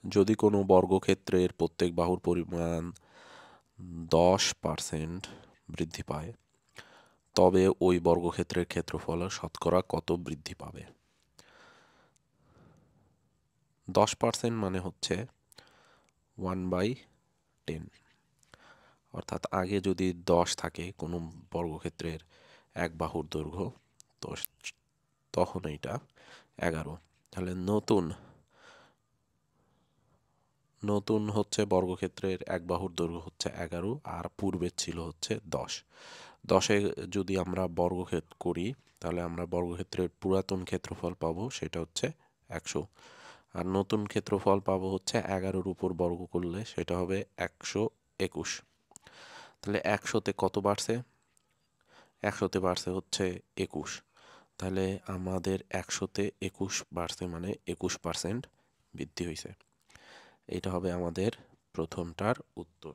যদি কোনো বর্গক্ষেত্রের প্রত্যেক বাহুর পরিমাণ 10% বৃদ্ধি পায় তবে ওই বর্গক্ষেত্রের ক্ষেত্রফল শতকরা কত বৃদ্ধি পাবে? 10% মানে হচ্ছে 1/10, অর্থাৎ আগে যদি 10 থাকে কোনো বর্গক্ষেত্রের এক বাহুর দৈর্ঘ্য, তো তখন এইটা 11। তাহলে নতুন হচ্ছে বর্গক্ষেত্রের এক বাহুর দৈর্ঘ্য হচ্ছে 11, আর পূর্বের ছিল হচ্ছে 10। 10-এ যদি আমরা বর্গক্ষেত্র করি তাহলে আমরা বর্গক্ষেত্রের পুরাতন ক্ষেত্রফল পাবো, সেটা হচ্ছে 100। আর নতুন ক্ষেত্রফল পাবো হচ্ছে 11-র উপর বর্গ করলে সেটা হবে 121। তাহলে 100-তে কত বাড়ছে? 100-তে বাড়ছে হচ্ছে 21। তাহলে আমাদের 100-তে 21 বাড়ছে, মানে 21% বৃদ্ধি হয়েছে। এটা হবে আমাদের প্রথমটার উত্তর।